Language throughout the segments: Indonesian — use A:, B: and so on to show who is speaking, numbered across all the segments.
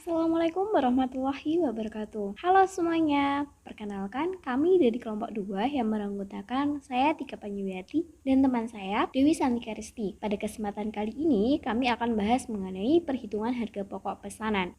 A: Assalamualaikum warahmatullahi wabarakatuh. Halo semuanya, perkenalkan kami dari kelompok 2 yang beranggotakan saya Tika Panyuwiyati dan teman saya Dewi Santika Risti. Pada kesempatan kali ini kami akan bahas mengenai perhitungan harga pokok pesanan.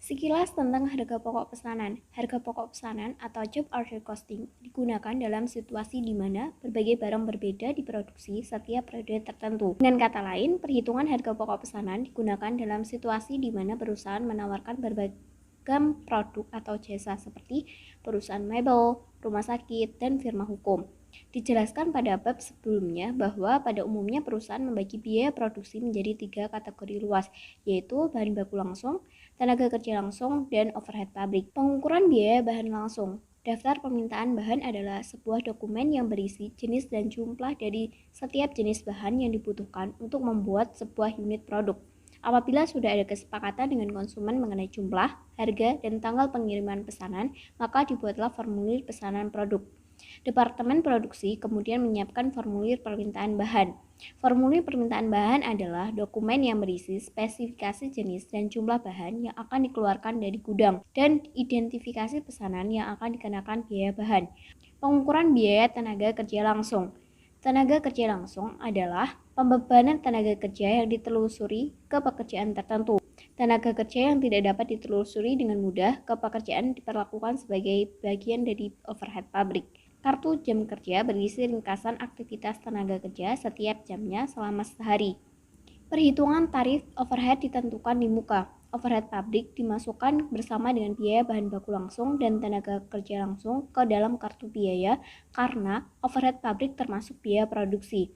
A: Sekilas tentang harga pokok pesanan. Harga pokok pesanan atau job order costing digunakan dalam situasi di mana berbagai barang berbeda diproduksi setiap periode tertentu. Dengan kata lain, perhitungan harga pokok pesanan digunakan dalam situasi di mana perusahaan menawarkan beragam produk atau jasa seperti perusahaan mebel, rumah sakit, dan firma hukum. Dijelaskan pada bab sebelumnya bahwa pada umumnya perusahaan membagi biaya produksi menjadi 3 kategori luas, yaitu bahan baku langsung, tenaga kerja langsung, dan overhead pabrik. Pengukuran biaya bahan langsung. Daftar permintaan bahan adalah sebuah dokumen yang berisi jenis dan jumlah dari setiap jenis bahan yang dibutuhkan untuk membuat sebuah unit produk. Apabila sudah ada kesepakatan dengan konsumen mengenai jumlah, harga, dan tanggal pengiriman pesanan, maka dibuatlah formulir pesanan produk. Departemen produksi kemudian menyiapkan formulir permintaan bahan. Formulir permintaan bahan adalah dokumen yang berisi spesifikasi jenis dan jumlah bahan yang akan dikeluarkan dari gudang dan identifikasi pesanan yang akan dikenakan biaya bahan. Pengukuran biaya tenaga kerja langsung. Tenaga kerja langsung adalah pembebanan tenaga kerja yang ditelusuri ke pekerjaan tertentu. Tenaga kerja yang tidak dapat ditelusuri dengan mudah ke pekerjaan diperlakukan sebagai bagian dari overhead pabrik. Kartu jam kerja berisi ringkasan aktivitas tenaga kerja setiap jamnya selama sehari. Perhitungan tarif overhead ditentukan di muka. Overhead pabrik dimasukkan bersama dengan biaya bahan baku langsung dan tenaga kerja langsung ke dalam kartu biaya karena overhead pabrik termasuk biaya produksi.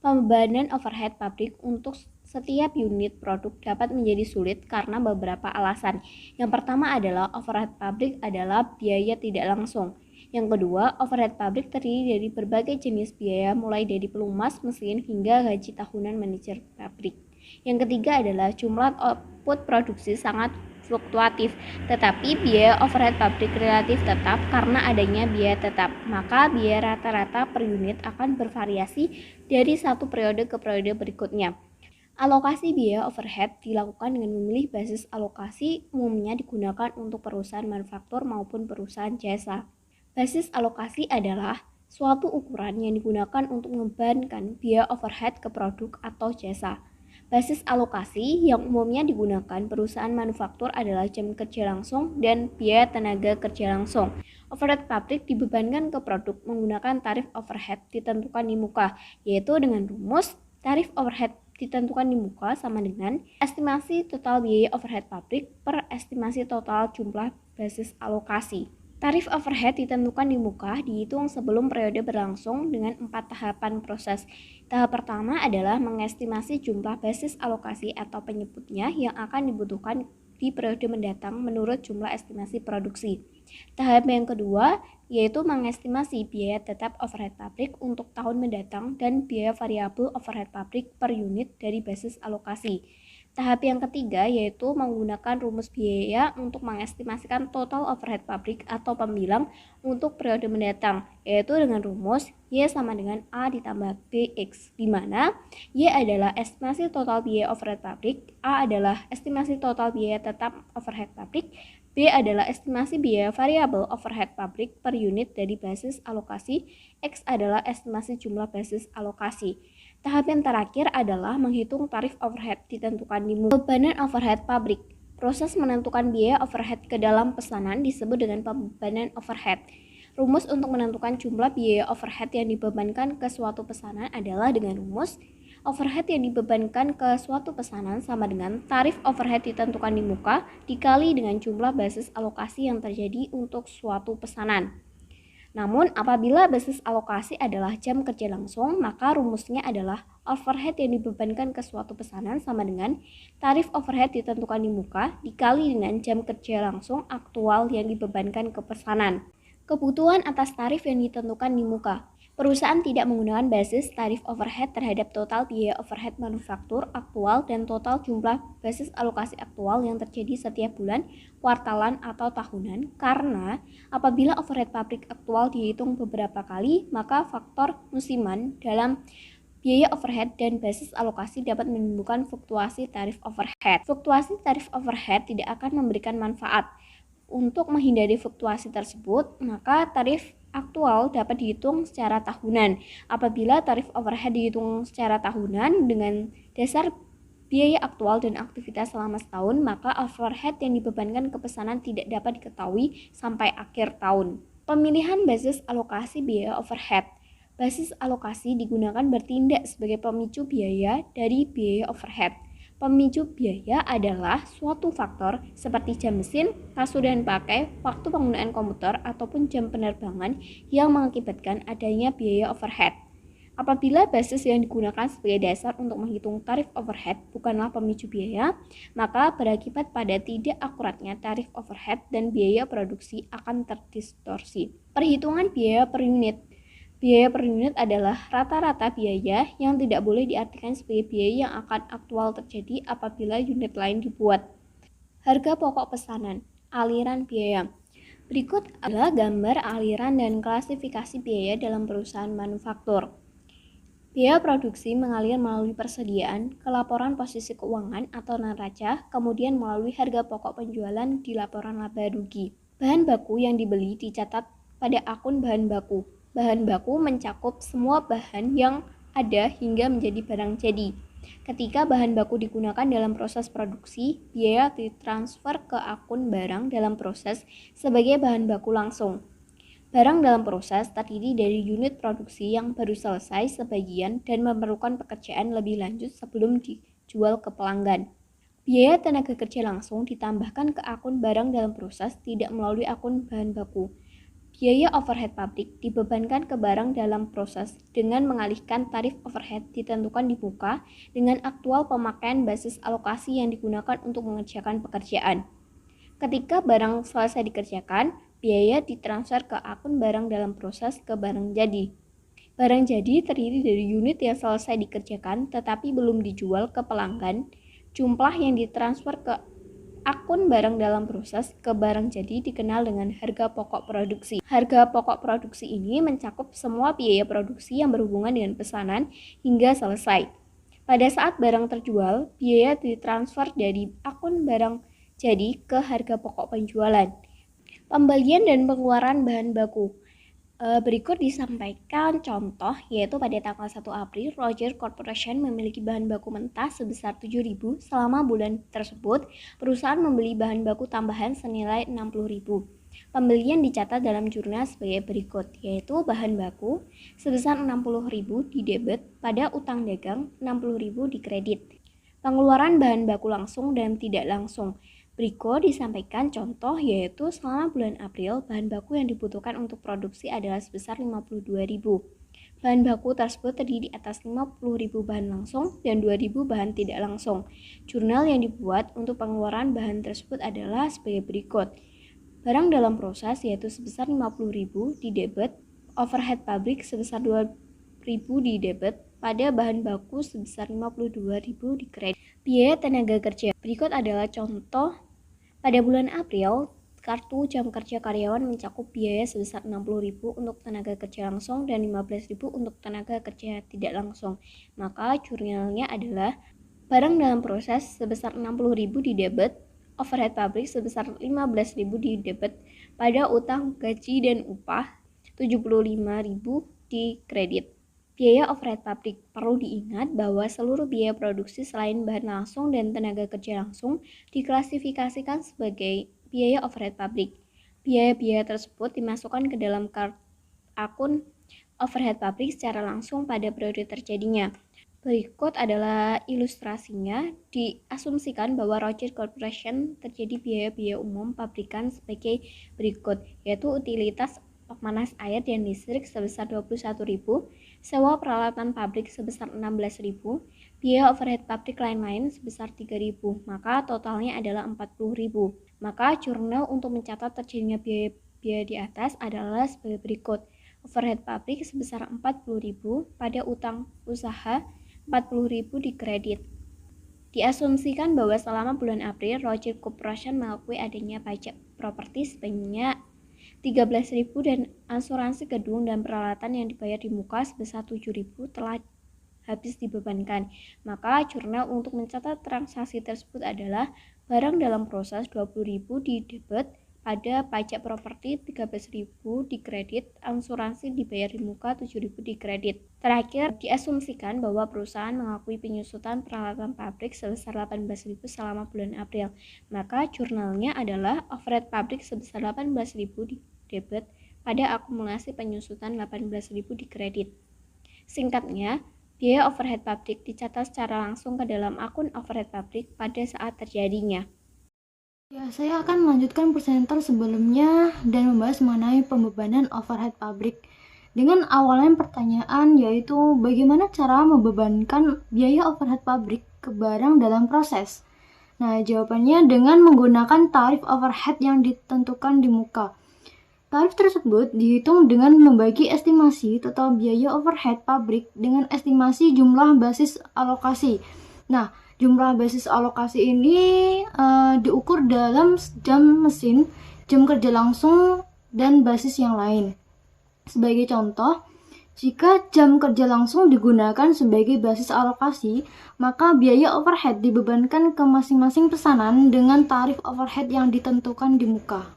A: Pembebanan overhead pabrik untuk setiap unit produk dapat menjadi sulit karena beberapa alasan. Yang pertama adalah overhead pabrik adalah biaya tidak langsung. Yang kedua, overhead pabrik terdiri dari berbagai jenis biaya mulai dari pelumas mesin hingga gaji tahunan manajer pabrik. Yang ketiga adalah jumlah output produksi sangat fluktuatif, tetapi biaya overhead pabrik relatif tetap karena adanya biaya tetap. Maka biaya rata-rata per unit akan bervariasi dari satu periode ke periode berikutnya. Alokasi biaya overhead dilakukan dengan memilih basis alokasi, umumnya digunakan untuk perusahaan manufaktur maupun perusahaan jasa. Basis alokasi adalah suatu ukuran yang digunakan untuk membebankan biaya overhead ke produk atau jasa. Basis alokasi yang umumnya digunakan perusahaan manufaktur adalah jam kerja langsung dan biaya tenaga kerja langsung. Overhead pabrik dibebankan ke produk menggunakan tarif overhead ditentukan di muka, yaitu dengan rumus tarif overhead ditentukan di muka sama dengan estimasi total biaya overhead pabrik per estimasi total jumlah basis alokasi. Tarif overhead ditentukan di muka dihitung sebelum periode berlangsung dengan 4 tahapan proses. Tahap pertama adalah mengestimasi jumlah basis alokasi atau penyebutnya yang akan dibutuhkan di periode mendatang menurut jumlah estimasi produksi. Tahap yang kedua yaitu mengestimasi biaya tetap overhead pabrik untuk tahun mendatang dan biaya variabel overhead pabrik per unit dari basis alokasi. Tahap yang ketiga yaitu menggunakan rumus biaya untuk mengestimasikan total overhead pabrik atau pembilang untuk periode mendatang, yaitu dengan rumus Y sama dengan A ditambah BX, di mana Y adalah estimasi total biaya overhead pabrik, A adalah estimasi total biaya tetap overhead pabrik, B adalah estimasi biaya variabel overhead pabrik per unit dari basis alokasi, X adalah estimasi jumlah basis alokasi. Tahap yang terakhir adalah menghitung tarif overhead ditentukan di muka. Pembebanan overhead pabrik. Proses menentukan biaya overhead ke dalam pesanan disebut dengan pembebanan overhead. Rumus untuk menentukan jumlah biaya overhead yang dibebankan ke suatu pesanan adalah dengan rumus overhead yang dibebankan ke suatu pesanan sama dengan tarif overhead ditentukan di muka dikali dengan jumlah basis alokasi yang terjadi untuk suatu pesanan. Namun, apabila basis alokasi adalah jam kerja langsung, maka rumusnya adalah overhead yang dibebankan ke suatu pesanan sama dengan tarif overhead ditentukan di muka dikali dengan jam kerja langsung aktual yang dibebankan ke pesanan. Kebutuhan atas tarif yang ditentukan di muka. Perusahaan tidak menggunakan basis tarif overhead terhadap total biaya overhead manufaktur aktual dan total jumlah basis alokasi aktual yang terjadi setiap bulan, kuartalan, atau tahunan karena apabila overhead pabrik aktual dihitung beberapa kali, maka faktor musiman dalam Biaya overhead dan basis alokasi dapat menimbulkan fluktuasi tarif overhead. Fluktuasi tarif overhead tidak akan memberikan manfaat. Untuk menghindari fluktuasi tersebut, maka tarif aktual dapat dihitung secara tahunan. Apabila tarif overhead dihitung secara tahunan dengan dasar biaya aktual dan aktivitas selama setahun, maka overhead yang dibebankan ke pesanan tidak dapat diketahui sampai akhir tahun. Pemilihan basis alokasi biaya overhead. Basis alokasi digunakan bertindak sebagai pemicu biaya dari biaya overhead. Pemicu biaya adalah suatu faktor seperti jam mesin, kasur dan pakai, waktu penggunaan komputer, ataupun jam penerbangan yang mengakibatkan adanya biaya overhead. Apabila basis yang digunakan sebagai dasar untuk menghitung tarif overhead bukanlah pemicu biaya, maka berakibat pada tidak akuratnya tarif overhead dan biaya produksi akan terdistorsi. Perhitungan biaya per unit. Biaya per unit adalah rata-rata biaya yang tidak boleh diartikan sebagai biaya yang akan aktual terjadi apabila unit lain dibuat. Harga pokok pesanan, aliran biaya. Berikut adalah gambar aliran dan klasifikasi biaya dalam perusahaan manufaktur. Biaya produksi mengalir melalui persediaan ke laporan posisi keuangan atau neraca, kemudian melalui harga pokok penjualan di laporan laba rugi. Bahan baku yang dibeli dicatat pada akun bahan baku. Bahan baku mencakup semua bahan yang ada hingga menjadi barang jadi. Ketika bahan baku digunakan dalam proses produksi, biaya ditransfer ke akun barang dalam proses sebagai bahan baku langsung. Barang dalam proses terdiri dari unit produksi yang baru selesai sebagian dan memerlukan pekerjaan lebih lanjut sebelum dijual ke pelanggan. Biaya tenaga kerja langsung ditambahkan ke akun barang dalam proses tidak melalui akun bahan baku. Biaya overhead pabrik dibebankan ke barang dalam proses dengan mengalihkan tarif overhead ditentukan di muka dengan aktual pemakaian basis alokasi yang digunakan untuk mengerjakan pekerjaan. Ketika barang selesai dikerjakan, biaya ditransfer ke akun barang dalam proses ke barang jadi. Barang jadi terdiri dari unit yang selesai dikerjakan tetapi belum dijual ke pelanggan. Jumlah yang ditransfer ke akun barang dalam proses ke barang jadi dikenal dengan harga pokok produksi. Harga pokok produksi ini mencakup semua biaya produksi yang berhubungan dengan pesanan hingga selesai. Pada saat barang terjual, biaya ditransfer dari akun barang jadi ke harga pokok penjualan. Pembelian dan pengeluaran bahan baku. Berikut disampaikan contoh, yaitu pada tanggal 1 April, Roger Corporation memiliki bahan baku mentah sebesar 7.000. Selama bulan tersebut, perusahaan membeli bahan baku tambahan senilai 60.000. Pembelian dicatat dalam jurnal sebagai berikut, yaitu bahan baku sebesar 60.000 di debit pada utang dagang, 60.000 di kredit. Pengeluaran bahan baku langsung dan tidak langsung. Berikut disampaikan contoh, yaitu selama bulan April, bahan baku yang dibutuhkan untuk produksi adalah sebesar 52.000. Bahan baku tersebut terdiri atas 50.000 bahan langsung dan 2.000 bahan tidak langsung. Jurnal yang dibuat untuk pengeluaran bahan tersebut adalah sebagai berikut. Barang dalam proses yaitu sebesar 50.000 di debit, overhead pabrik sebesar 2.000 di debit, pada bahan baku sebesar 52.000 di kredit. Biaya tenaga kerja. Berikut adalah contoh. Pada bulan April, kartu jam kerja karyawan mencakup biaya sebesar 60.000 untuk tenaga kerja langsung dan 15.000 untuk tenaga kerja tidak langsung. Maka jurnalnya adalah barang dalam proses sebesar 60.000 di debit, overhead pabrik sebesar 15.000 di debit, pada utang gaji dan upah 75.000 di kredit. Biaya overhead pabrik. Perlu diingat bahwa seluruh biaya produksi selain bahan langsung dan tenaga kerja langsung diklasifikasikan sebagai biaya overhead pabrik. Biaya-biaya tersebut dimasukkan ke dalam akun overhead pabrik secara langsung pada periode terjadinya. Berikut adalah ilustrasinya. Diasumsikan bahwa Roger Corporation terjadi biaya-biaya umum pabrikan sebagai berikut, yaitu utilitas pemanas air dan listrik sebesar 21.000, sewa peralatan pabrik sebesar 16.000, biaya overhead pabrik lain-lain sebesar 3.000, maka totalnya adalah 40.000. Maka jurnal untuk mencatat terjadinya biaya di atas adalah sebagai berikut. Overhead pabrik sebesar 40.000 pada utang usaha, 40.000 di kredit. Diasumsikan bahwa selama bulan April, Roger Corporation mengakui adanya pajak properti sebanyak 13.000 dan asuransi gedung dan peralatan yang dibayar di muka sebesar 7.000 telah habis dibebankan. Maka jurnal untuk mencatat transaksi tersebut adalah barang dalam proses 20.000 di debit, pada pajak properti 13.000 di kredit, asuransi dibayar di muka 7.000 di kredit. Terakhir, diasumsikan bahwa perusahaan mengakui penyusutan peralatan pabrik sebesar 18.000 selama bulan April. Maka jurnalnya adalah overhead pabrik sebesar 18.000 di debit pada akumulasi penyusutan 18.000 di kredit. Singkatnya, biaya overhead pabrik dicatat secara langsung ke dalam akun overhead pabrik pada saat terjadinya.
B: Ya, saya akan melanjutkan presenter sebelumnya dan membahas mengenai pembebanan overhead pabrik. Dengan awalnya pertanyaan yaitu bagaimana cara membebankan biaya overhead pabrik ke barang dalam proses. Nah, jawabannya dengan menggunakan tarif overhead yang ditentukan di muka. Tarif tersebut dihitung dengan membagi estimasi total biaya overhead pabrik dengan estimasi jumlah basis alokasi. Nah, jumlah basis alokasi ini diukur dalam jam mesin, jam kerja langsung, dan basis yang lain. Sebagai contoh, jika jam kerja langsung digunakan sebagai basis alokasi, maka biaya overhead dibebankan ke masing-masing pesanan dengan tarif overhead yang ditentukan di muka.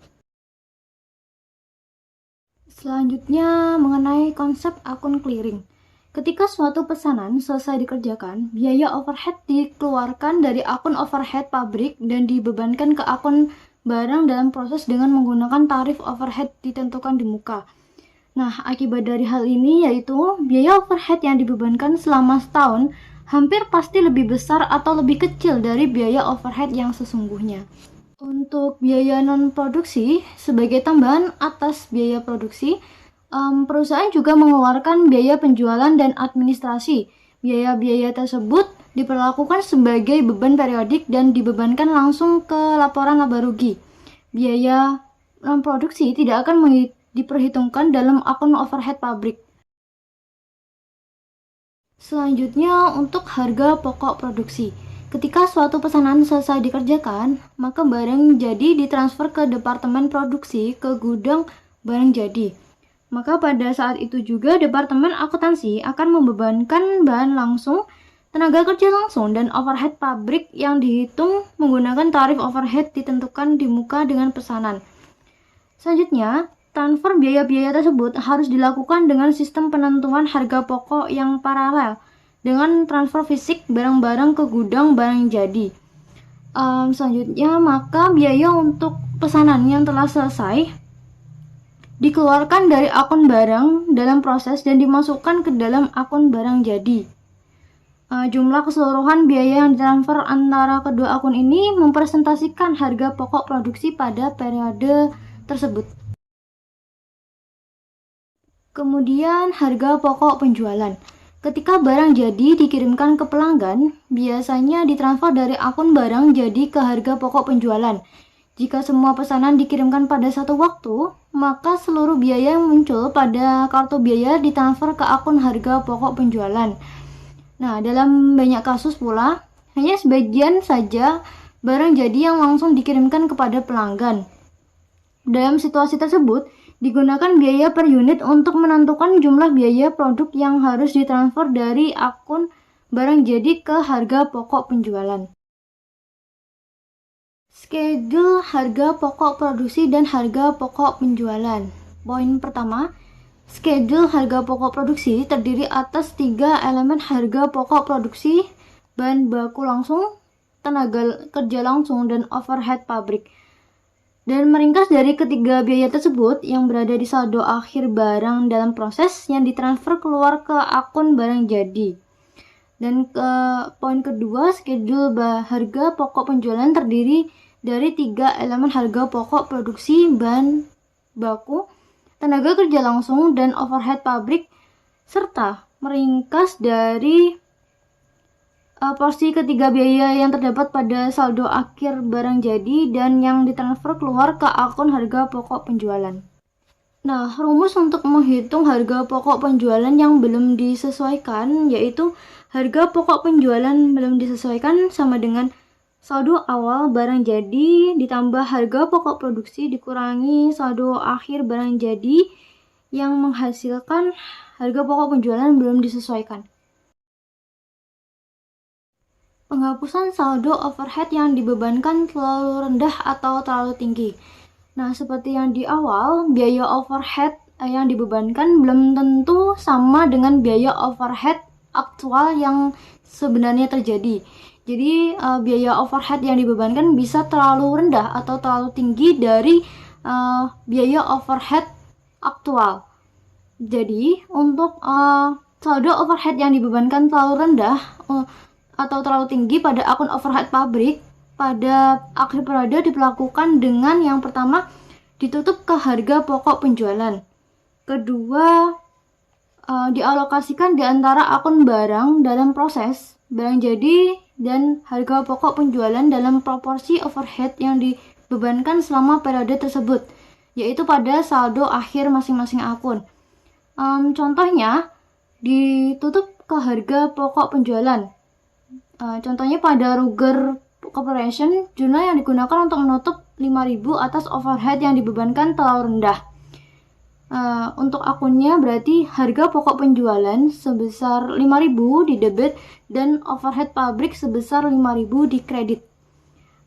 B: Selanjutnya mengenai konsep akun clearing. Ketika suatu pesanan selesai dikerjakan, biaya overhead dikeluarkan dari akun overhead pabrik dan dibebankan ke akun barang dalam proses dengan menggunakan tarif overhead ditentukan di muka. Nah, akibat dari hal ini yaitu biaya overhead yang dibebankan selama setahun hampir pasti lebih besar atau lebih kecil dari biaya overhead yang sesungguhnya. Untuk biaya non-produksi, sebagai tambahan atas biaya produksi, perusahaan juga mengeluarkan biaya penjualan dan administrasi. Biaya-biaya tersebut diperlakukan sebagai beban periodik dan dibebankan langsung ke laporan laba rugi. Biaya non-produksi tidak akan diperhitungkan dalam akun overhead pabrik. Selanjutnya untuk harga pokok produksi. Ketika suatu pesanan selesai dikerjakan, maka barang jadi ditransfer ke departemen produksi ke gudang barang jadi. Maka pada saat itu juga departemen akuntansi akan membebankan bahan langsung, tenaga kerja langsung, dan overhead pabrik yang dihitung menggunakan tarif overhead ditentukan di muka dengan pesanan. Selanjutnya, transfer biaya-biaya tersebut harus dilakukan dengan sistem penentuan harga pokok yang paralel dengan transfer fisik barang-barang ke gudang barang jadi. Selanjutnya, maka biaya untuk pesanan yang telah selesai dikeluarkan dari akun barang dalam proses dan dimasukkan ke dalam akun barang jadi. Jumlah keseluruhan biaya yang ditransfer antara kedua akun ini mempresentasikan harga pokok produksi pada periode tersebut. Kemudian harga pokok penjualan. Ketika barang jadi dikirimkan ke pelanggan, biasanya ditransfer dari akun barang jadi ke harga pokok penjualan. Jika semua pesanan dikirimkan pada satu waktu, maka seluruh biaya yang muncul pada kartu biaya ditransfer ke akun harga pokok penjualan. Nah, dalam banyak kasus pula, hanya sebagian saja barang jadi yang langsung dikirimkan kepada pelanggan. Dalam situasi tersebut, digunakan biaya per unit untuk menentukan jumlah biaya produk yang harus ditransfer dari akun barang jadi ke harga pokok penjualan. Schedule harga pokok produksi dan harga pokok penjualan. Poin pertama, schedule harga pokok produksi terdiri atas 3 elemen harga pokok produksi, bahan baku langsung, tenaga kerja langsung, dan overhead pabrik. Dan meringkas dari ketiga biaya tersebut yang berada di saldo akhir barang dalam proses yang ditransfer keluar ke akun barang jadi. Dan poin kedua, schedule harga pokok penjualan terdiri dari 3 elemen harga pokok produksi, bahan baku, tenaga kerja langsung, dan overhead pabrik, serta meringkas dari porsi ketiga biaya yang terdapat pada saldo akhir barang jadi dan yang ditransfer keluar ke akun harga pokok penjualan. Nah, rumus untuk menghitung harga pokok penjualan yang belum disesuaikan yaitu harga pokok penjualan belum disesuaikan sama dengan saldo awal barang jadi ditambah harga pokok produksi dikurangi saldo akhir barang jadi yang menghasilkan harga pokok penjualan belum disesuaikan. Penghapusan saldo overhead yang dibebankan terlalu rendah atau terlalu tinggi. Nah, seperti yang di awal, biaya overhead yang dibebankan belum tentu sama dengan biaya overhead aktual yang sebenarnya terjadi. Jadi, biaya overhead yang dibebankan bisa terlalu rendah atau terlalu tinggi dari biaya overhead aktual. Jadi, untuk saldo overhead yang dibebankan terlalu rendah atau terlalu tinggi pada akun overhead pabrik, pada akhir periode diperlakukan dengan yang pertama, ditutup ke harga pokok penjualan. Kedua, dialokasikan di antara akun barang dalam proses, barang jadi, dan harga pokok penjualan dalam proporsi overhead yang dibebankan selama periode tersebut, yaitu pada saldo akhir masing-masing akun. Contohnya, ditutup ke harga pokok penjualan. Contohnya pada Ruger Corporation, jurnal yang digunakan untuk menutup 5.000 atas overhead yang dibebankan terlalu rendah. Untuk akunnya berarti harga pokok penjualan sebesar 5.000 di debit dan overhead pabrik sebesar 5.000 di kredit.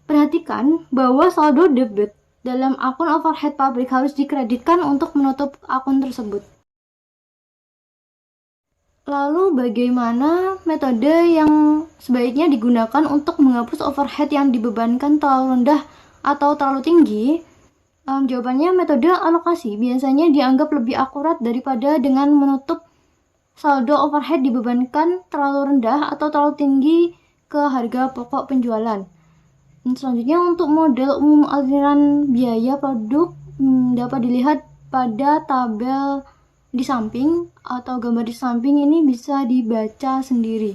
B: Perhatikan bahwa saldo debit dalam akun overhead pabrik harus dikreditkan untuk menutup akun tersebut. Lalu bagaimana metode yang sebaiknya digunakan untuk menghapus overhead yang dibebankan terlalu rendah atau terlalu tinggi? Jawabannya metode alokasi biasanya dianggap lebih akurat daripada dengan menutup saldo overhead dibebankan terlalu rendah atau terlalu tinggi ke harga pokok penjualan. Selanjutnya untuk model umum aliran biaya produk dapat dilihat pada tabel di samping atau gambar di samping, ini bisa dibaca sendiri.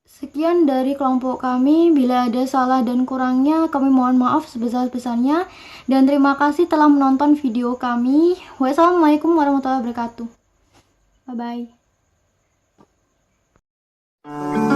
B: Sekian dari kelompok kami, bila ada salah dan kurangnya kami mohon maaf sebesar-besarnya, dan terima kasih telah menonton video kami. Wassalamualaikum warahmatullahi wabarakatuh. Bye bye.